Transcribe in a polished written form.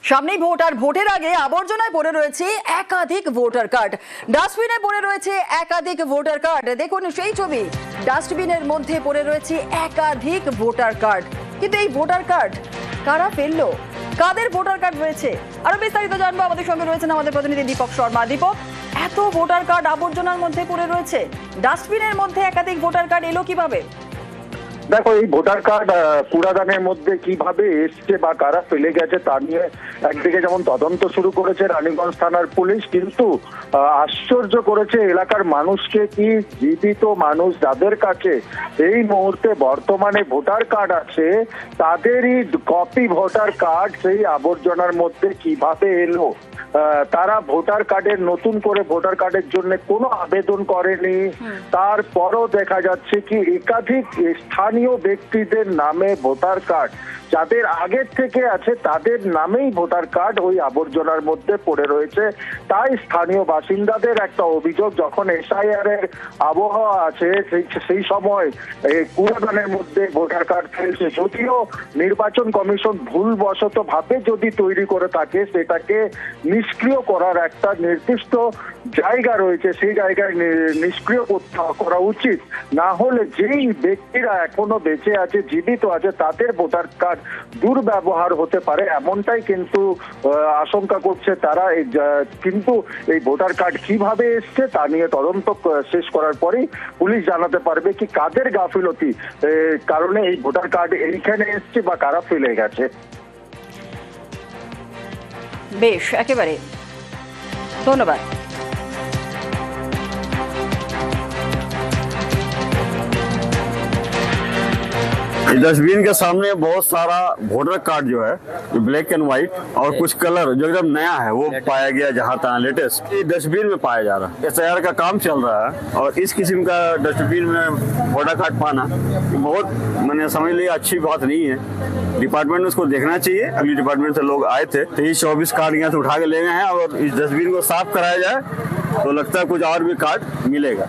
সামনেই ভোট আর ভোটের আগে আবর্জনায় পড়ে রয়েছে একাধিক ভোটার কার্ড, ডাস্টবিনে পড়ে রয়েছে একাধিক ভোটার কার্ড। দেখুন সেই ছবি, ডাস্টবিনের মধ্যে পড়ে রয়েছে একাধিক ভোটার কার্ড। কিন্তু এই ভোটার কার্ড কারা ফেললো, কাদের ভোটার কার্ড রয়েছে, আরো বিস্তারিত জানবো। আমাদের সঙ্গে রয়েছেন আমাদের প্রতিনিধি দীপক শর্মা। দীপক, এত ভোটার কার্ড আবর্জনার মধ্যে পড়ে রয়েছে, ডাস্টবিনের মধ্যে একাধিক ভোটার কার্ড এলো কিভাবে? দেখো, এই ভোটার কার্ড কুড়াদানের মধ্যে কিভাবে এসছে বা কারা ফেলে গেছে তা নিয়ে একদিকে যেমন তদন্ত শুরু করেছে রানীগঞ্জ থানার পুলিশ, কিন্তু আশ্চর্য করেছে এলাকার মানুষকে কি জীবিত মানুষ যাদের কাছে এই মুহূর্তে বর্তমানে ভোটার কার্ড আছে তাদেরই কপি ভোটার কার্ড সেই আবর্জনার মধ্যে কিভাবে এলো। তারা ভোটার কার্ডের নতুন করে ভোটার কার্ডের জন্য কোনো আবেদন করেনি। তারপরও দেখা যাচ্ছে কি একাধিক স্থানীয় ব্যক্তিদের নামে ভোটার কার্ড যাদের আগের থেকে আছে তাদের নামেই ভোটার কার্ড ওই আবর্জনার মধ্যে পড়ে রয়েছে। তাই স্থানীয় বাসিন্দাদের একটা অভিযোগ, যখন এসআইআর এর আবহাওয়া আছে সেই সময় কুড়াদানের মধ্যে ভোটার কার্ড ফেলছে। যদিও নির্বাচন কমিশন ভুলবশত ভাবে যদি তৈরি করে থাকে, সেটাকে নিষ্ক্রিয় করার একটা নির্দিষ্ট জায়গা রয়েছে, সেই জায়গায় নিষ্ক্রিয় করা উচিত। না হলে যেই ব্যক্তিরা এখনো বেঁচে আছে, জীবিত আছে, তাদের ভোটার কার্ড দুর্ব্যবহার হতে পারে, এমনটাই কিন্তু আশঙ্কা করছে তারা। কিন্তু এই ভোটার কার্ড কিভাবে এসছে তা নিয়ে তদন্ত শেষ করার পরেই পুলিশ জানাতে পারবে কি কাদের গাফিলতি কারণে এই ভোটার কার্ড এইখানে এসছে বা কারা ফেলে গেছে। বেশ, একেবারে ধন্যবাদ। डस्टबिन के सामने बहुत सारा वोटर कार्ड जो है ब्लैक एंड व्हाइट और कुछ कलर जो एकदम नया है वो पाया गया, जहाँ तहाँ लेटेस्ट डस्टबिन में पाया जा रहा है। एसआईआर का काम चल रहा है और इस किस्म का डस्टबिन में वोटर कार्ड पाना बहुत मैंने समझ लिया अच्छी बात नहीं है। डिपार्टमेंट में उसको देखना चाहिए। अगली डिपार्टमेंट से लोग आए थे, 23-24 कार्ड यहाँ से उठा के ले गए हैं और इस डस्टबिन को साफ कराया जाए तो लगता है कुछ और भी कार्ड मिलेगा।